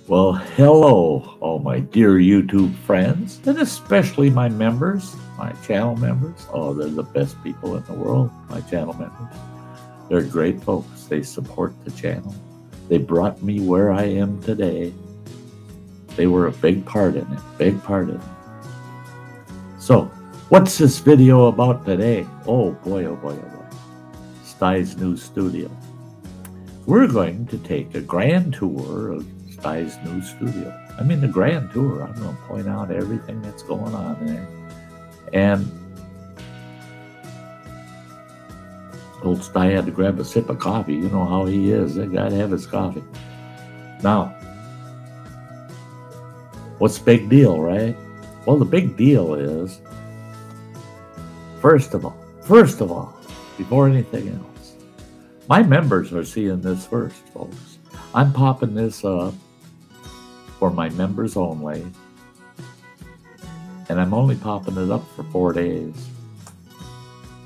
Well, hello, all my dear YouTube friends, and especially my members, my channel members. Oh, they're the best people in the world, my channel members. They're great folks. They support the channel. They brought me where I am today. They were a big part in it, big part in it. So, what's this video about today? Oh boy, oh boy, oh boy. Stye's new studio. We're going to take a grand tour of Stye's new studio. I mean, the grand tour. I'm going to point out everything that's going on there. And old Stye had to grab a sip of coffee. You know how he is. That guy to have his coffee. Now, what's the big deal, right? Well, the big deal is, first of all, before anything else, my members are seeing this first, folks. I'm popping this up for my members only, and I'm only popping it up for 4 days.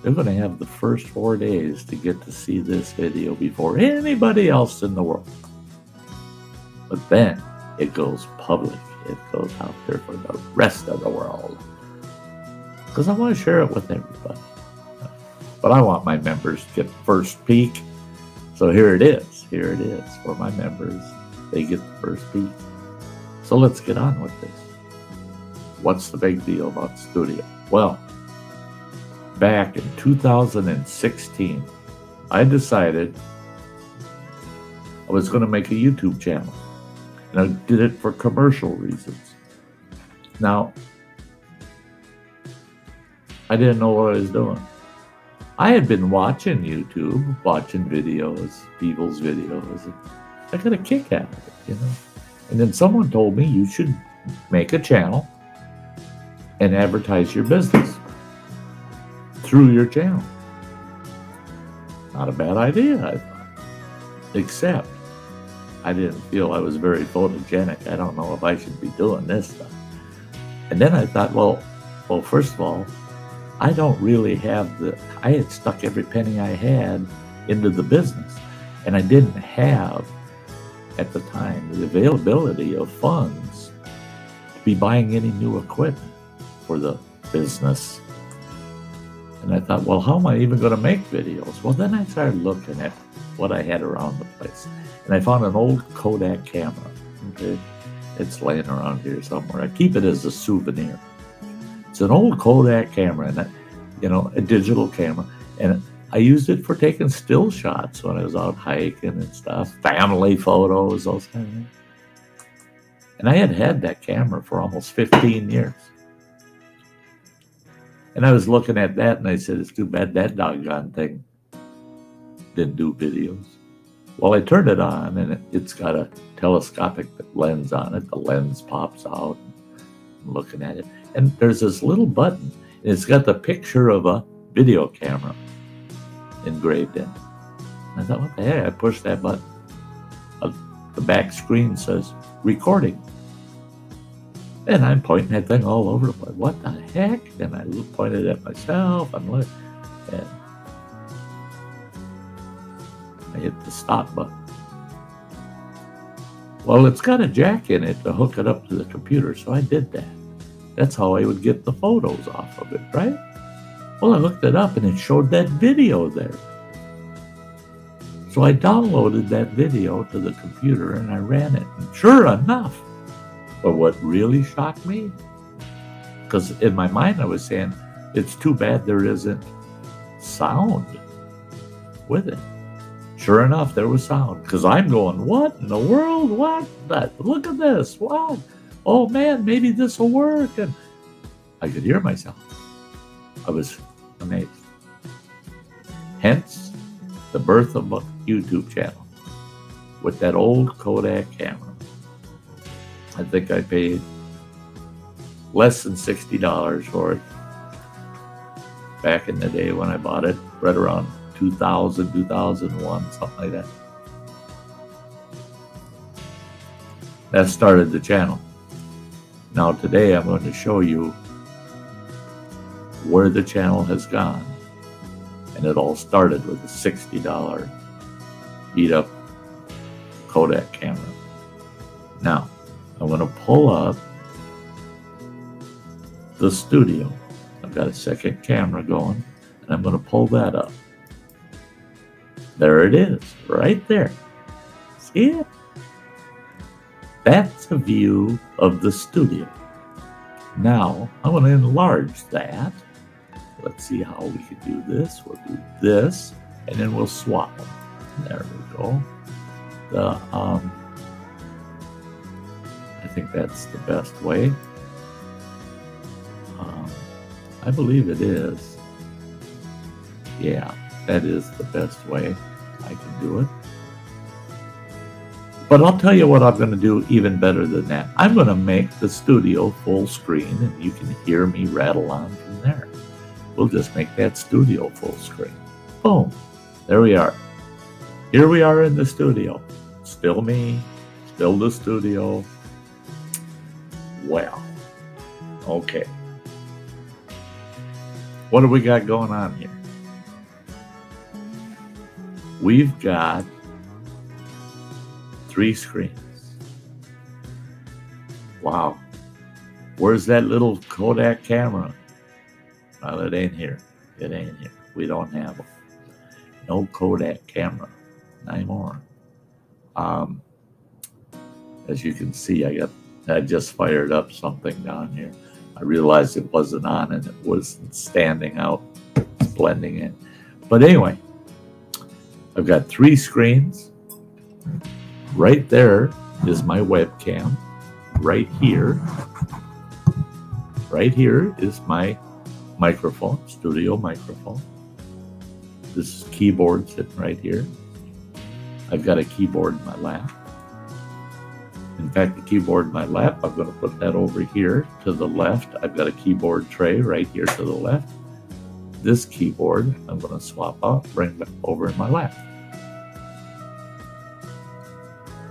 They're going to have the first 4 days to get to see this video before anybody else in the world. But then it goes public. It goes out there for the rest of the world. Because I want to share it with everybody. But I want my members to get first peek. So here it is. Here it is for my members. They get the first peek. So let's get on with this. What's the big deal about studio? Well, back in 2016, I decided I was going to make a YouTube channel. And I did it for commercial reasons. Now, I didn't know what I was doing. I had been watching YouTube, watching videos, people's videos, and I got a kick out of it, you know. And then someone told me you should make a channel and advertise your business through your channel. Not a bad idea, I thought. Except I didn't feel I was very photogenic. I don't know if I should be doing this stuff. And then I thought, well, first of all, I don't really have I had stuck every penny I had into the business. And I didn't have, at the time, the availability of funds to be buying any new equipment for the business. And I thought, well, how am I even going to make videos? Well, then I started looking at what I had around the place. And I found an old Kodak camera. Okay, it's laying around here somewhere. I keep it as a souvenir. It's an old Kodak camera, and a digital camera. And I used it for taking still shots when I was out hiking and stuff, family photos, those kind of things. And I had that camera for almost 15 years. And I was looking at that, and I said, it's too bad that doggone thing didn't do videos. Well, I turned it on, and it's got a telescopic lens on it. The lens pops out. I'm looking at it. And there's this little button, and it's got the picture of a video camera engraved in it. And I thought, what the heck? I pushed that button. The back screen says, recording. And I'm pointing that thing all over the place. What the heck? And I pointed at myself. And I hit the stop button. Well, it's got a jack in it to hook it up to the computer, so I did that. That's how I would get the photos off of it, right? Well, I looked it up, and it showed that video there. So I downloaded that video to the computer, and I ran it. And sure enough, but what really shocked me, because in my mind I was saying, it's too bad there isn't sound with it. Sure enough, there was sound, because I'm going, what in the world? What? Look at this. What? Oh, man, maybe this will work. And I could hear myself. I was amazed. Hence, the birth of a YouTube channel with that old Kodak camera. I think I paid less than $60 for it back in the day when I bought it, right around 2000, 2001, something like that. That started the channel. Now today I'm going to show you where the channel has gone. And it all started with a $60 beat up Kodak camera. Now, I'm going to pull up the studio. I've got a second camera going, and I'm going to pull that up. There it is, right there. See it? That's a view of the studio. Now, I'm going to enlarge that. Let's see how we can do this. We'll do this, and then we'll swap them. There we go. I think that's the best way. I believe it is. Yeah, that is the best way I can do it. But I'll tell you what I'm going to do even better than that. I'm going to make the studio full screen, and you can hear me rattle on from there. We'll just make that studio full screen. Boom. There we are. Here we are in the studio. Still me, still the studio. Well, okay. What do we got going on here? We've got 3 screens. Wow. Where's that little Kodak camera? Well, it ain't here. It ain't here. We don't have them. No Kodak camera anymore. As you can see, I just fired up something down here. I realized it wasn't on and it wasn't standing out. It's blending in. But anyway, I've got 3 screens. Right there is my webcam. Right here is my microphone, studio microphone. This is keyboard sitting right here. I've got a keyboard in my lap. In fact, the keyboard in my lap, I'm going to put that over here to the left. I've got a keyboard tray right here to the left. This keyboard, I'm going to swap out, bring it over in my lap.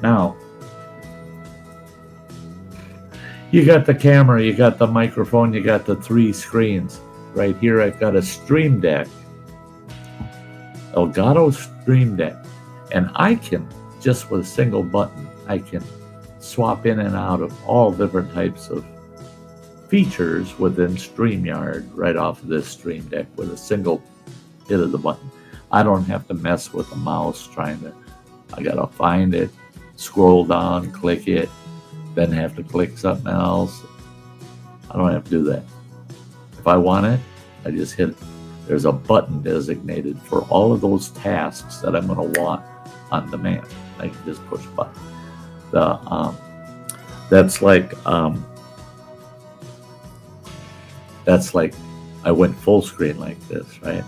Now, you got the camera, you got the microphone, you got the 3 screens. Right here, I've got a Stream Deck, Elgato Stream Deck. And I can, just with a single button, I can swap in and out of all different types of features within StreamYard right off of this Stream Deck with a single hit of the button. I don't have to mess with the mouse I gotta find it, scroll down, click it, then have to click something else. I don't have to do that. If I want it, I just hit it. There's a button designated for all of those tasks that I'm gonna want on demand. I can just push a button. That's like I went full screen like this, right?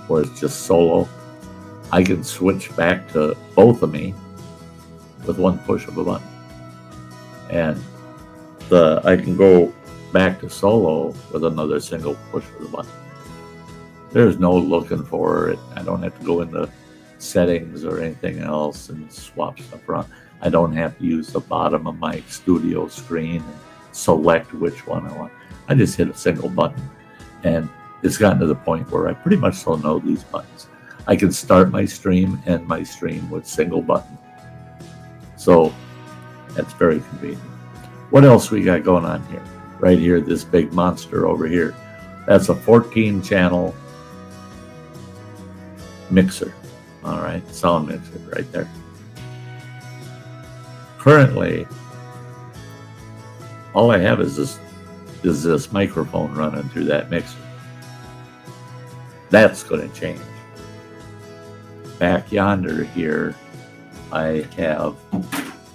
Where it's just solo. I can switch back to both of me with one push of a button. And I can go back to solo with another single push of the button. There's no looking for it. I don't have to go into settings or anything else and swap stuff around. I don't have to use the bottom of my studio screen and select which one I want. I just hit a single button, and it's gotten to the point where I pretty much don't know these buttons. I can start my stream and end my stream with single button. So that's very convenient. What else we got going on here? Right here, this big monster over here. That's a 14-channel mixer. All right, sound mixer right there. Currently, all I have is this microphone running through that mixer. That's going to change. Back yonder here, I have,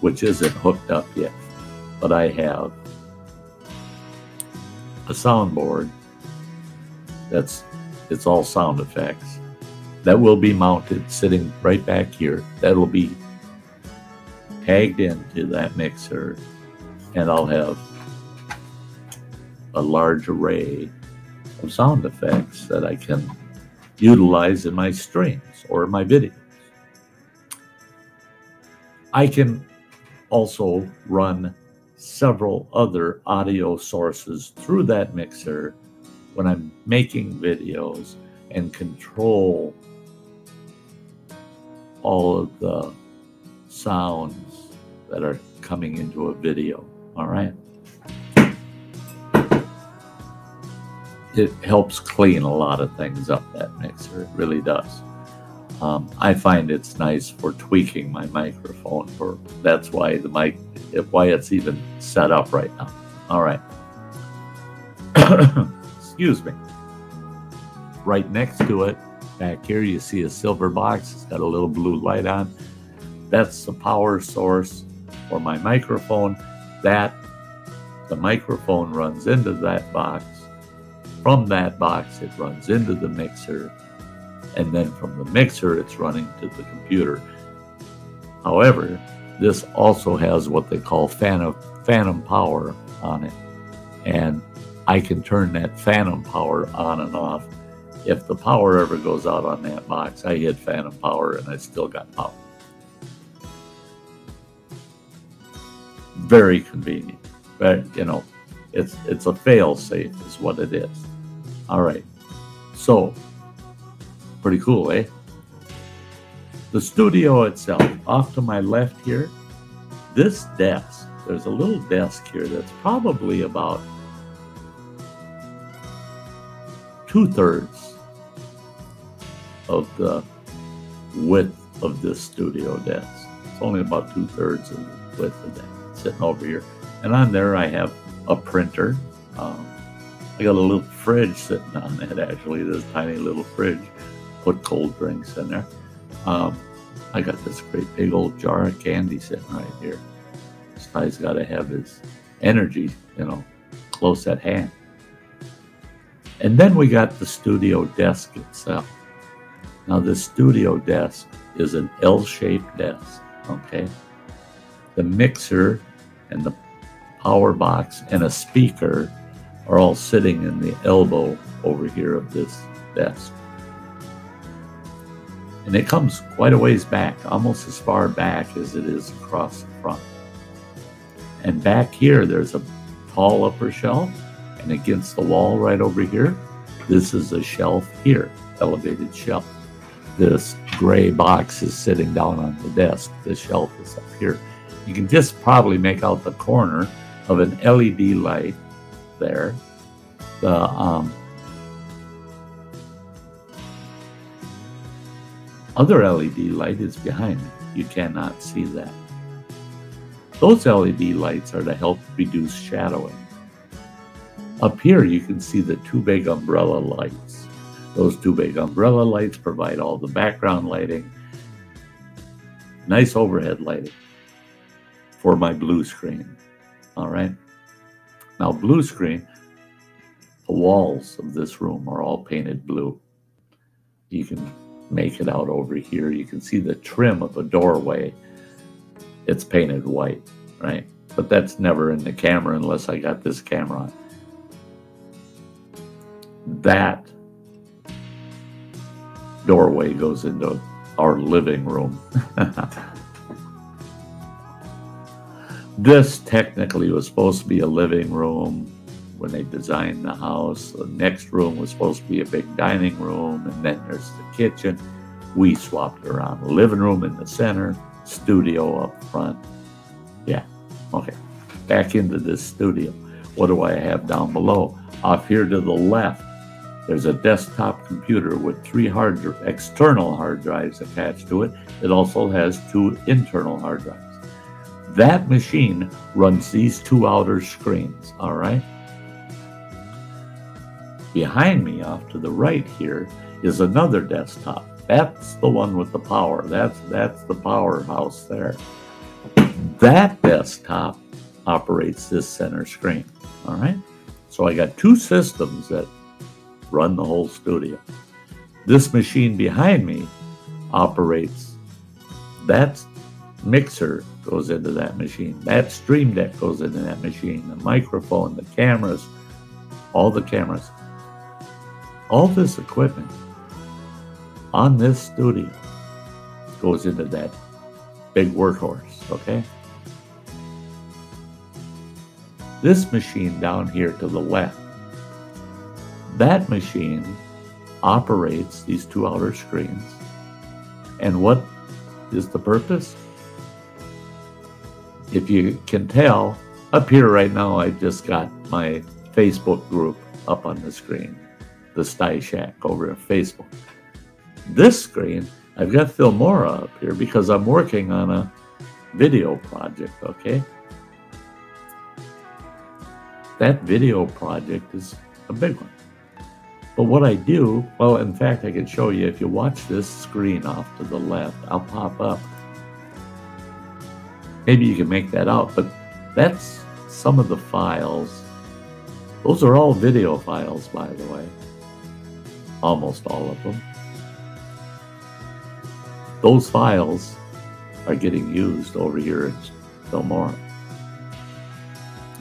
which isn't hooked up yet, but I have a soundboard it's all sound effects. That will be mounted sitting right back here. That'll be tagged into that mixer, and I'll have a large array of sound effects that I can utilize in my streams or my videos. I can also run several other audio sources through that mixer when I'm making videos and control all of the sounds that are coming into a video. All right. It helps clean a lot of things up, that mixer. It really does. I find it's nice for tweaking my microphone. That's why why it's even set up right now. All right. Excuse me. Right next to it, back here, you see a silver box. It's got a little blue light on. That's the power source for my microphone. The microphone runs into that box. From that box, it runs into the mixer. And then from the mixer, it's running to the computer. However, this also has what they call phantom power on it. And I can turn that phantom power on and off. If the power ever goes out on that box, I hit phantom power and I still got power. Very convenient. But, you know, it's a fail-safe is what it is. All right. So, pretty cool, eh? The studio itself, off to my left here, this desk, there's a little desk here that's probably about 2/3 of the width of this studio desk. It's only about 2/3 of the width of that, sitting over here. And on there I have a printer. I got a little fridge sitting on it, actually, this tiny little fridge. Put cold drinks in there. I got this great big old jar of candy sitting right here. This guy's got to have his energy, you know, close at hand. And then we got the studio desk itself. Now, this studio desk is an L-shaped desk, okay? The mixer and the power box and a speaker are all sitting in the elbow over here of this desk. And it comes quite a ways back, almost as far back as it is across the front. And back here, there's a tall upper shelf, and against the wall right over here, this is a shelf here, elevated shelf. This gray box is sitting down on the desk. The shelf is up here. You can just probably make out the corner of an LED light there. The other LED light is behind me. You cannot see that. Those LED lights are to help reduce shadowing. Up here, you can see the two big umbrella lights. Those two big umbrella lights provide all the background lighting. Nice overhead lighting for my blue screen. All right. Now, blue screen, the walls of this room are all painted blue. You can make it out over here. You can see the trim of the doorway. It's painted white, right? But that's never in the camera unless I got this camera on. That doorway goes into our living room. This technically was supposed to be a living room when they designed the house. The next room was supposed to be a big dining room, and then there's the kitchen. We swapped around. Living room in the center, studio up front. Yeah, okay. Back into this studio. What do I have down below? Off here to the left, there's a desktop computer with 3 external hard drives attached to it. It also has 2 internal hard drives. That machine runs these 2 outer screens, all right? Behind me, off to the right here, is another desktop. That's the one with the power. That's the powerhouse there. That desktop operates this center screen, all right? So I got 2 systems that run the whole studio. This machine behind me operates, that mixer goes into that machine. That stream deck goes into that machine. The microphone, the cameras, all the cameras. All this equipment on this studio goes into that big workhorse, okay? This machine down here to the left, that machine operates these 2 outer screens. And what is the purpose? if you can tell, up here right now, I just got my Facebook group up on the screen, the Sty Shack over at Facebook. This screen, I've got Filmora up here because I'm working on a video project, okay? That video project is a big one. But what I do, well, in fact, I can show you if you watch this screen off to the left, I'll pop up. Maybe you can make that out, but that's some of the files. Those are all video files, by the way. Almost all of them. Those files are getting used over here at Filmora.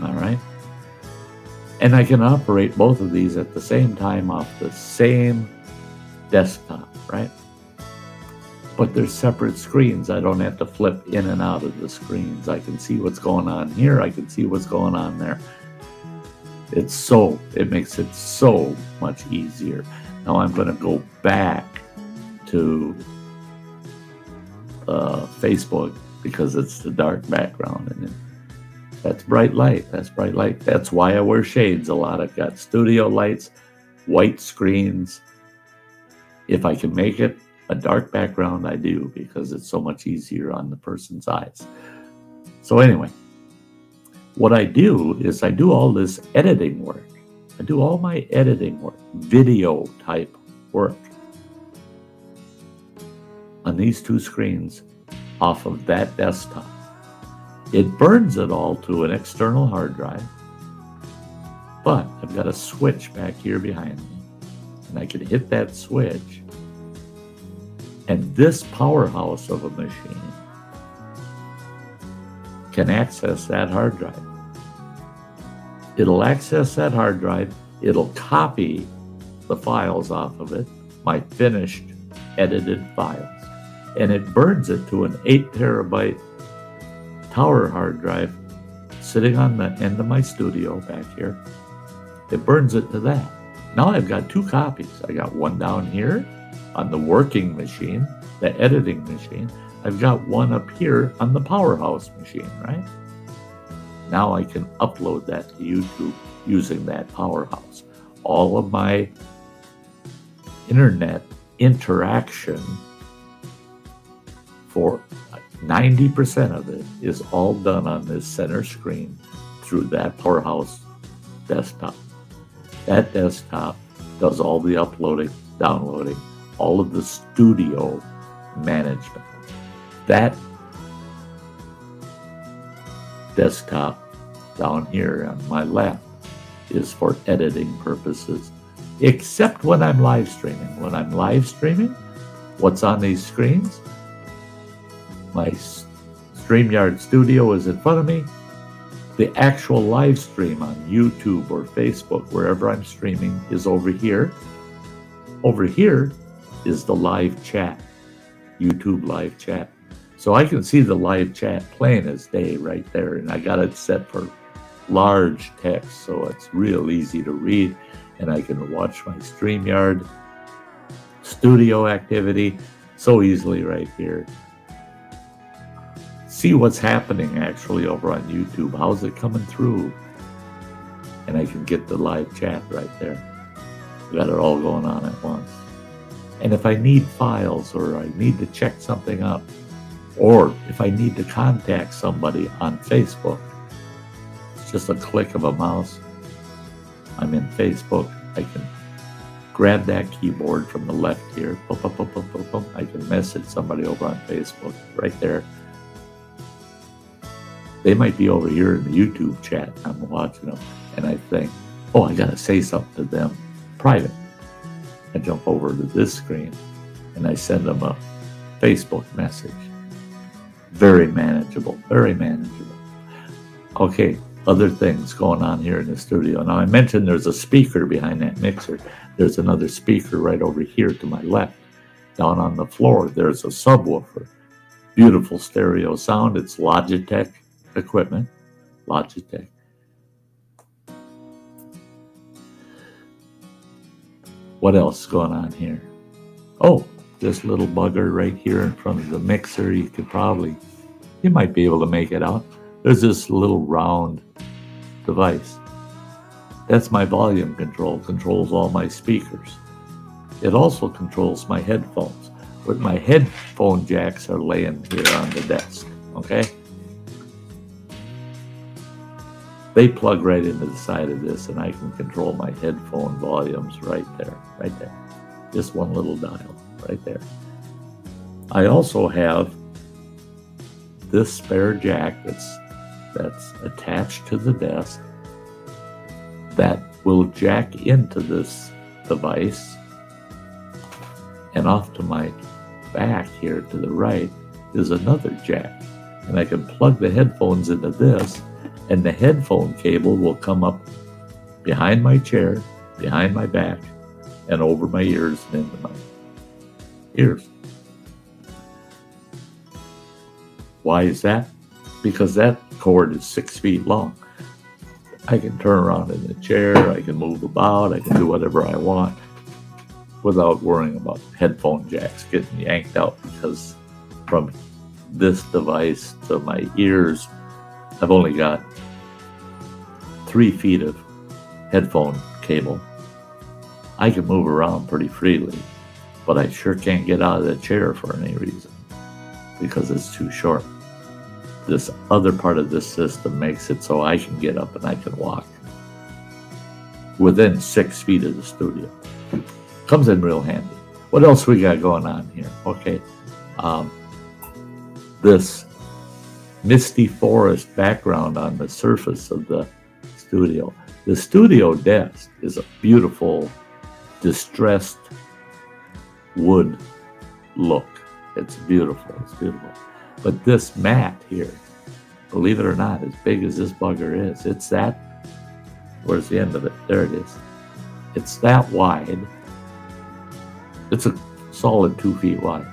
All right? And I can operate both of these at the same time off the same desktop, right? But they're separate screens. I don't have to flip in and out of the screens. I can see what's going on here. I can see what's going on there. It makes it so much easier. Now I'm going to go back to Facebook because it's the dark background and that's bright light. That's bright light. That's why I wear shades a lot. I've got studio lights, white screens. If I can make it a dark background, I do, because it's so much easier on the person's eyes. So anyway, what I do is I do all this editing work. I do all my editing work, video type work on these two screens off of that desktop. It burns it all to an external hard drive, but I've got a switch back here behind me, and I can hit that switch, and this powerhouse of a machine can access that hard drive. It'll access that hard drive, it'll copy the files off of it, my finished edited files, and it burns it to an 8 terabyte tower hard drive sitting on the end of my studio back here. It burns it to that. Now I've got two copies. I got one down here on the working machine, the editing machine. I've got one up here on the powerhouse machine, right? Now I can upload that to YouTube using that powerhouse. All of my internet interaction, for 90% of it, is all done on this center screen through that powerhouse desktop. That desktop does all the uploading, downloading, all of the studio management. That desktop down here on my left is for editing purposes, except when I'm live streaming. When I'm live streaming, what's on these screens? My StreamYard Studio is in front of me. The actual live stream on YouTube or Facebook, wherever I'm streaming, is over here. Over here is the live chat, YouTube live chat. So I can see the live chat plain as day right there, and I got it set for large text, so it's real easy to read, and I can watch my StreamYard Studio activity so easily right here. See what's happening actually over on YouTube. How's it coming through? And I can get the live chat right there. Got it all going on at once. And if I need files, or I need to check something up, or if I need to contact somebody on Facebook, it's just a click of a mouse. I'm in Facebook. I can grab that keyboard from the left here. Boom, boom, boom, boom, boom, boom. I can message somebody over on Facebook right there. They might be over here in the YouTube chat. I'm watching them, and I think, oh, I got to say something to them private. I jump over to this screen, and I send them a Facebook message. Very manageable, very manageable. Okay, other things going on here in the studio. Now, I mentioned there's a speaker behind that mixer. There's another speaker right over here to my left. Down on the floor, there's a subwoofer. Beautiful stereo sound. It's Logitech equipment, Logitech. What else is going on here? Oh, this little bugger right here in front of the mixer. You might be able to make it out. There's this little round device. That's my volume control, controls all my speakers. It also controls my headphones, but my headphone jacks are laying here on the desk, okay? They plug right into the side of this, and I can control my headphone volumes right there. Just one little dial right there. I also have this spare jack that's attached to the desk that will jack into this device, and off to my back here to the right is another jack, and I can plug the headphones into this, and the headphone cable will come up behind my chair, behind my back, and over my ears and into my ears. Why is that? Because that cord is 6 feet long. I can turn around in the chair, I can move about, I can do whatever I want without worrying about headphone jacks getting yanked out, because from this device to my ears, I've only got 3 feet of headphone cable. I can move around pretty freely, but I sure can't get out of the chair for any reason because it's too short. This other part of this system makes it so I can get up and I can walk within 6 feet of the studio. Comes in real handy. What else we got going on here? Okay, this misty forest background on the surface of the studio. The studio desk is a beautiful, distressed wood look. It's beautiful. It's beautiful. But this mat here, believe it or not, as big as this bugger is, it's that, where's the end of it? There it is. It's that wide. It's a solid 2 feet wide.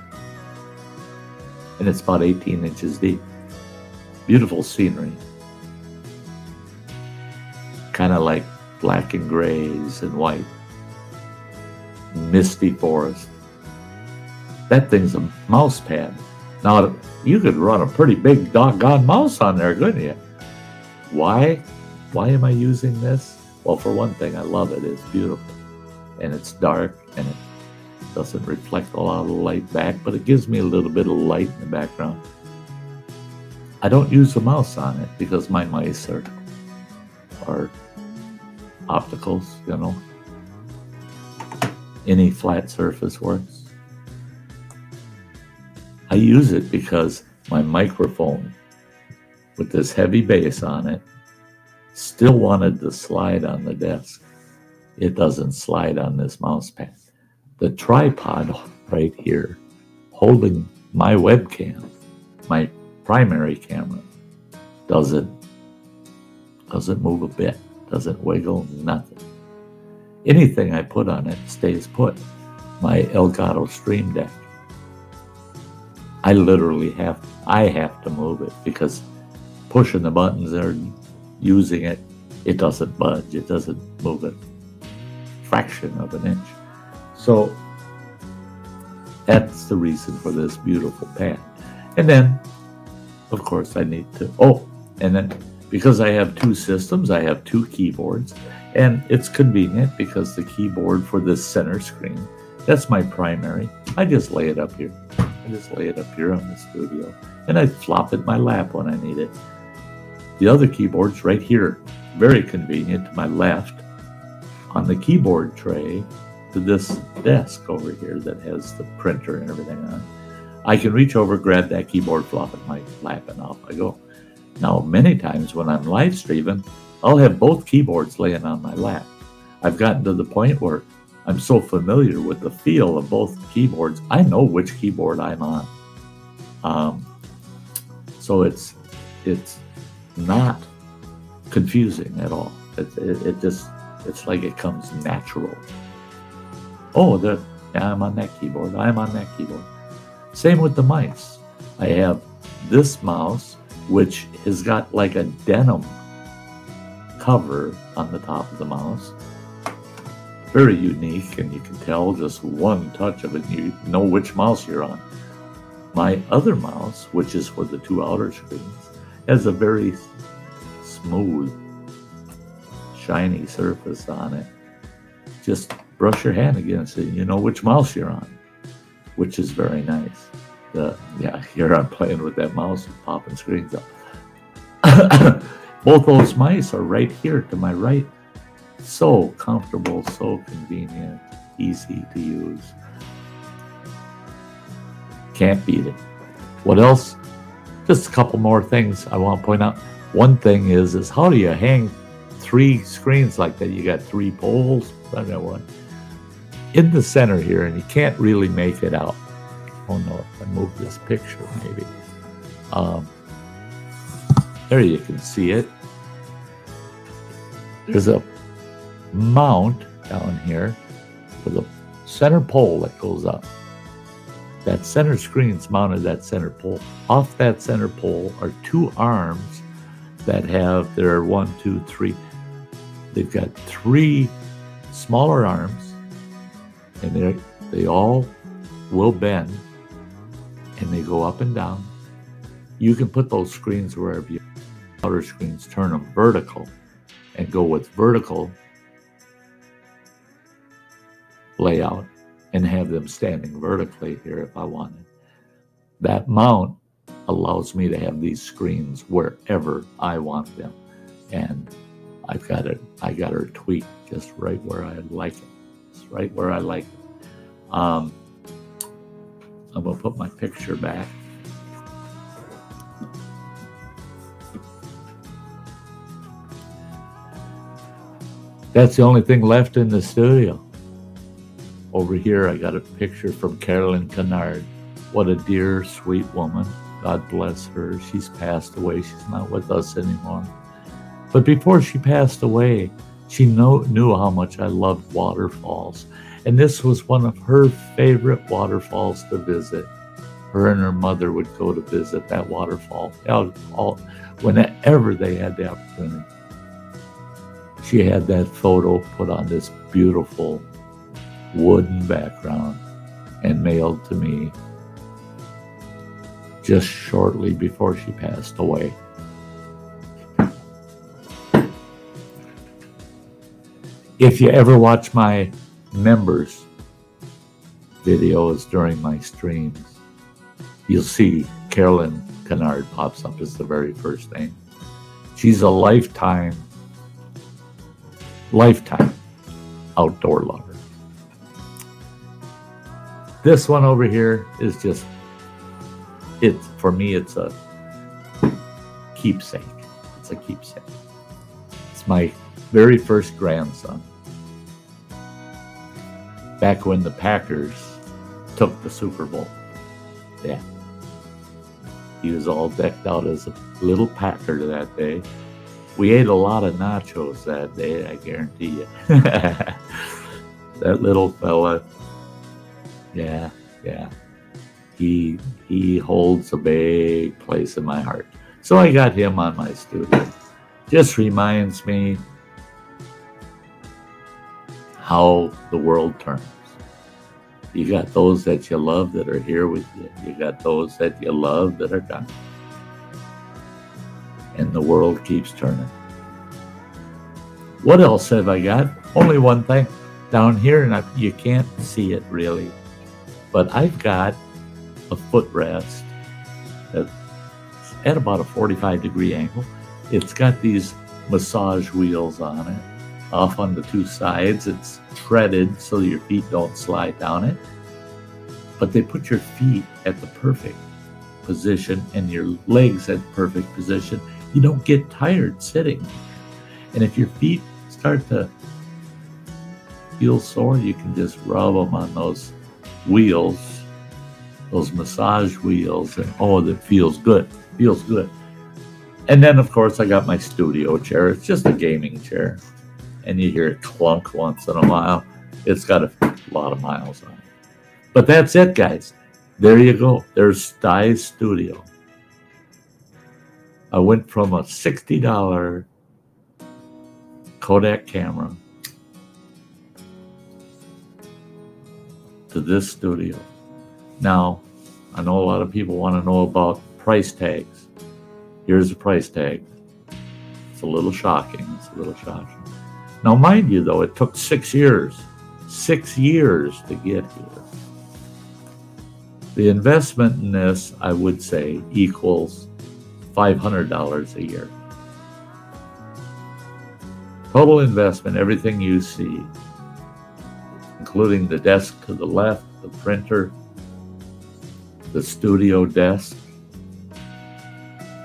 And it's about 18 inches deep. Beautiful scenery. Kind of like black and grays and white. Misty forest. That thing's a mouse pad. Now, you could run a pretty big doggone mouse on there, couldn't you? Why? Why am I using this? Well, for one thing, I love it. It's beautiful. And it's dark, and it doesn't reflect a lot of light back, but it gives me a little bit of light in the background. I don't use the mouse on it because my mice are opticals, you know. Any flat surface works. I use it because my microphone with this heavy bass on it still wanted to slide on the desk. It doesn't slide on this mouse pad. The tripod right here holding my webcam, my primary camera, doesn't move a bit, doesn't wiggle, nothing. Anything I put on it stays put. My Elgato Stream Deck, I literally have to move it because pushing the buttons or using it, it doesn't budge. It doesn't move a fraction of an inch. So that's the reason for this beautiful pad. And then, of course, I need to, and then because I have 2 systems, I have 2 keyboards, and it's convenient because the keyboard for this center screen, that's my primary. I just lay it up here. I just lay it up here on the studio, and I flop it in my lap when I need it. The other keyboard's right here, very convenient to my left on the keyboard tray to this desk over here that has the printer and everything on. I can reach over, grab that keyboard, flop it in my lap, and off I go. Now, many times when I'm live streaming, I'll have both keyboards laying on my lap. I've gotten to the point where I'm so familiar with the feel of both keyboards, I know which keyboard I'm on. So it's not confusing at all. It's like it comes natural. I'm on that keyboard. I'm on that keyboard. Same with the mice. I have this mouse, which has got like a denim cover on the top of the mouse. Very unique, and you can tell just one touch of it, and you know which mouse you're on. My other mouse, which is for the 2 outer screens, has a very smooth, shiny surface on it. Just brush your hand against it. You know which mouse you're on, which is very nice. Yeah, here I'm playing with that mouse and popping screens up. Both those mice are right here to my right. So comfortable, so convenient, easy to use. Can't beat it. What else? Just a couple more things I want to point out. One thing is how do you hang 3 screens like that? You got 3 poles. I don't know what. In the center here, and you can't really make it out. Oh no, if I move this picture, maybe. There you can see it. There's a mount down here with a center pole that goes up. That center screen's mounted that center pole. Off that center pole are 2 arms that have their 1, 2, 3. They've got 3 smaller arms, and they all will bend, and they go up and down. You can put those screens wherever you want. Outer screens, turn them vertical, and go with vertical layout and have them standing vertically here if I wanted. That mount allows me to have these screens wherever I want them, and I got her tweaked just right where I like it. Just right where I like it. I'm gonna put my picture back. That's the only thing left in the studio. Over here, I got a picture from Carolyn Kennard. What a dear, sweet woman. God bless her. She's passed away. She's not with us anymore. But before she passed away, she knew how much I loved waterfalls. And this was one of her favorite waterfalls to visit. Her and her mother would go to visit that waterfall whenever they had the opportunity. She had that photo put on this beautiful wooden background and mailed to me just shortly before she passed away. If you ever watch my members videos during my streams, you'll see Carolyn Kennard pops up as the very first thing. She's a lifetime outdoor lover. This one over here is just, for me, it's a keepsake. It's a keepsake. It's my very first grandson. Back when the Packers took the Super Bowl. Yeah. He was all decked out as a little Packer that day. We ate a lot of nachos that day, I guarantee you. That little fella, yeah. He holds a big place in my heart. So I got him on my studio. Just reminds me how the world turns. You got those that you love that are here with you. You got those that you love that are gone. And the world keeps turning. What else have I got? Only one thing. Down here, and you can't see it really, but I've got a footrest that's at about a 45-degree angle. It's got these massage wheels on it. Off on the 2 sides, it's treaded so your feet don't slide down it. But they put your feet at the perfect position and your legs at the perfect position. You don't get tired sitting. And if your feet start to feel sore, you can just rub them on those wheels, those massage wheels, and oh, that feels good. Feels good. And then, of course, I got my studio chair. It's just a gaming chair. And you hear it clunk once in a while. It's got a lot of miles on it. But that's it, guys. There you go. There's Stye's Studio. I went from a $60 Kodak camera to this studio. Now, I know a lot of people want to know about price tags. Here's the price tag. It's a little shocking. It's a little shocking. Now, mind you, though, it took 6 years. 6 years to get here. The investment in this, I would say, equals $500 a year. Total investment, everything you see, including the desk to the left, the printer, the studio desk,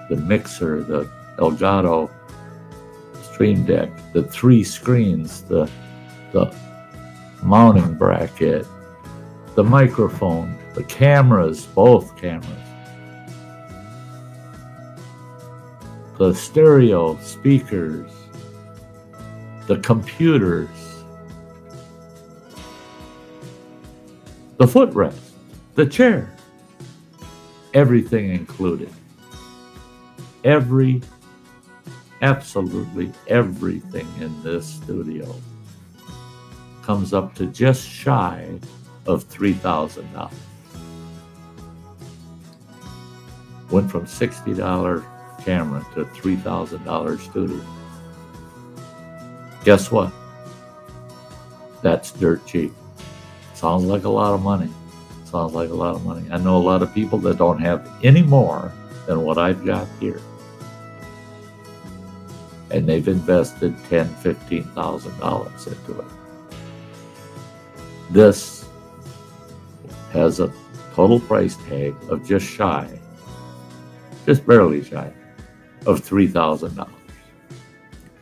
the mixer, the Elgato Stream Deck, the 3 screens, the mounting bracket, the microphone, the cameras, both cameras, the stereo speakers, the computers, the footrest, the chair, everything included. Absolutely everything in this studio comes up to just shy of $3,000. Went from $60 camera to $3,000 studio. Guess what? That's dirt cheap. Sounds like a lot of money. Sounds like a lot of money. I know a lot of people that don't have any more than what I've got here. And they've invested $10,000, $15,000 into it. This has a total price tag of just barely shy of $3,000.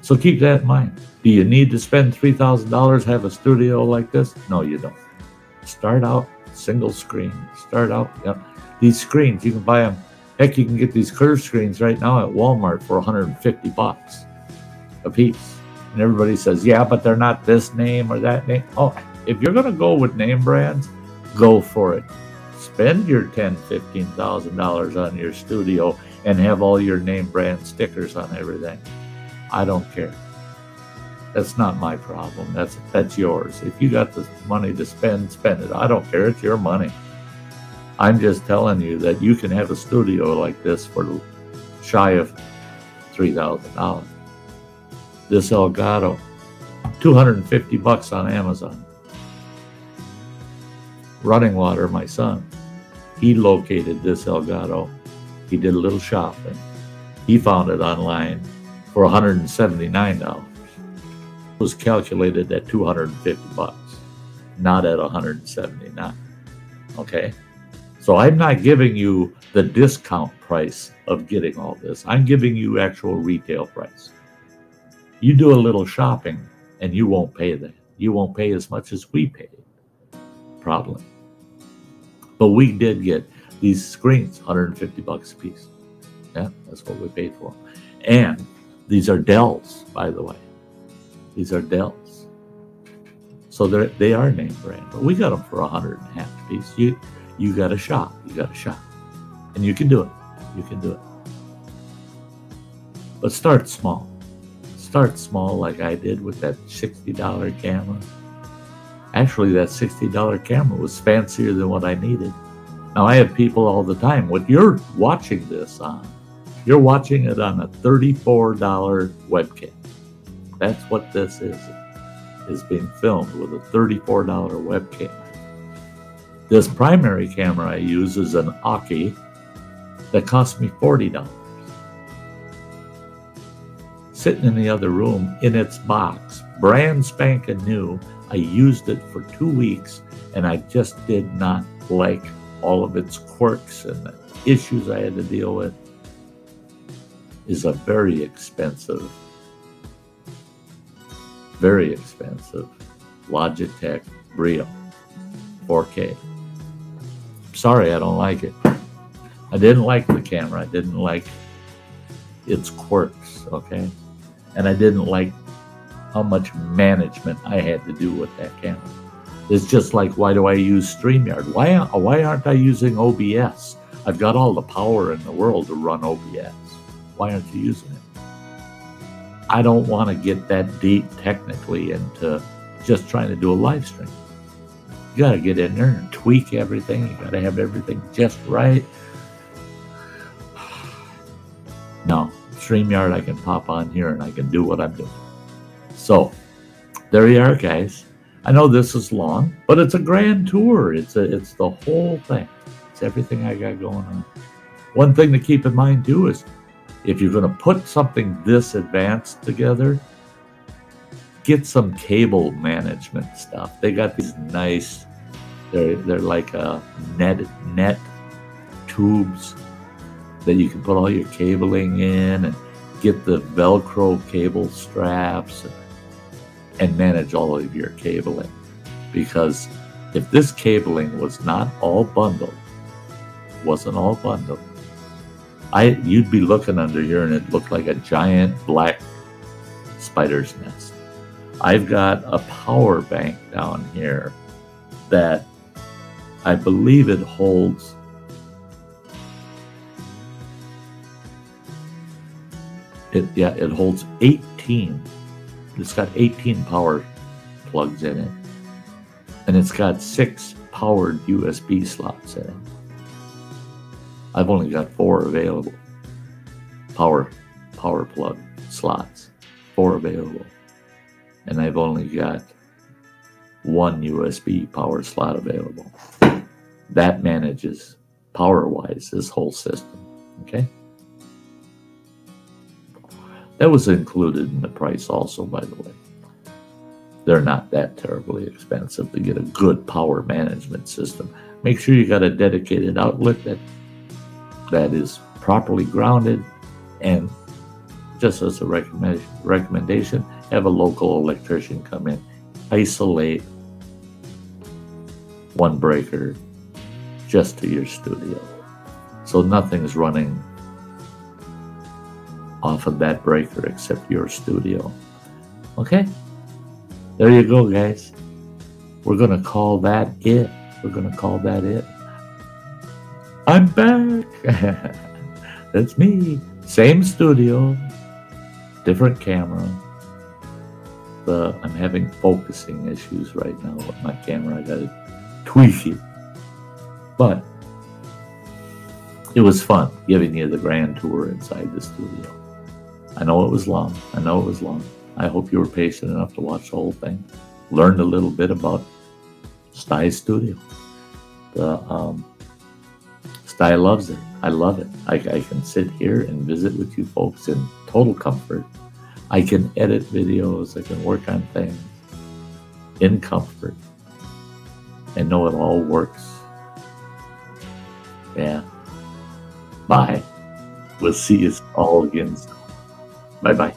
So keep that in mind. Do you need to spend $3,000 have a studio like this? No, you don't. Start out single screen. Start out, these screens, you can buy them. Heck, you can get these curved screens right now at Walmart for $150 a piece. And everybody says, yeah, but they're not this name or that name. Oh, if you're going to go with name brands, go for it. Spend your $10,000, $15,000 on your studio and have all your name brand stickers on everything. I don't care. That's not my problem. That's yours. If you got the money to spend it. I don't care. It's your money. I'm just telling you that you can have a studio like this for shy of $3,000. This Elgato, $250 on Amazon. Running Water, my son, he located this Elgato. He did a little shopping. He found it online for $179. It was calculated at $250, not at $179. Okay? So I'm not giving you the discount price of getting all this. I'm giving you actual retail price. You do a little shopping and you won't pay that. You won't pay as much as we paid, probably. But we did get these screens, $150 a piece. Yeah, that's what we paid for them. And these are Dells, by the way. These are Dells. So they are name brand, but we got them for $150 a piece. You got to shop. You got to shop. And you can do it. You can do it. But start small. Start small like I did with that $60 camera. Actually, that $60 camera was fancier than what I needed. Now, I have people all the time, what you're watching this on, you're watching it on a $34 webcam. That's what this is being filmed with a $34 webcam. This primary camera I use is an Aki that cost me $40. Sitting in the other room in its box, brand spanking new. I used it for 2 weeks and I just did not like all of its quirks and the issues I had to deal with. Is a very expensive Logitech Brio 4K. Sorry, I don't like it. I didn't like the camera. I didn't like its quirks, okay? And I didn't like how much management I had to do with that camera. It's just like, why do I use StreamYard? Why aren't I using OBS? I've got all the power in the world to run OBS. Why aren't you using it? I don't want to get that deep technically into just trying to do a live stream. You got to get in there and tweak everything. You got to have everything just right. No, StreamYard, I can pop on here and I can do what I'm doing. So there you are, guys. I know this is long, but it's a grand tour. It's the whole thing. It's everything I got going on. One thing to keep in mind too is if you're going to put something this advanced together, get some cable management stuff. They got these nice, they're like net tubes that you can put all your cabling in, and get the Velcro cable straps and manage all of your cabling. Because if this cabling was not all bundled, you'd be looking under here and it looked like a giant black spider's nest. I've got a power bank down here that I believe it holds it holds 18. It's got 18 power plugs in it, and it's got 6 powered USB slots in it. I've only got 4 available power plug slots, 4 available, and I've only got 1 USB power slot available. That manages power-wise this whole system. Okay. That was included in the price also, by the way. They're not that terribly expensive to get a good power management system. Make sure you got a dedicated outlet that is properly grounded, and just as a recommendation, have a local electrician come in, isolate one breaker just to your studio, so nothing's running off of that breaker except your studio. Okay, there you go, guys. We're gonna call that it. I'm back. That's me. Same studio, different camera. I'm having focusing issues right now with my camera. I gotta tweak it, but it was fun giving you the grand tour inside the studio. I know it was long. I hope you were patient enough to watch the whole thing. Learned a little bit about Sty's studio. Sty loves it. I love it. I can sit here and visit with you folks in total comfort. I can edit videos. I can work on things in comfort and know it all works. Yeah. Bye. We'll see you all again soon. Bye-bye.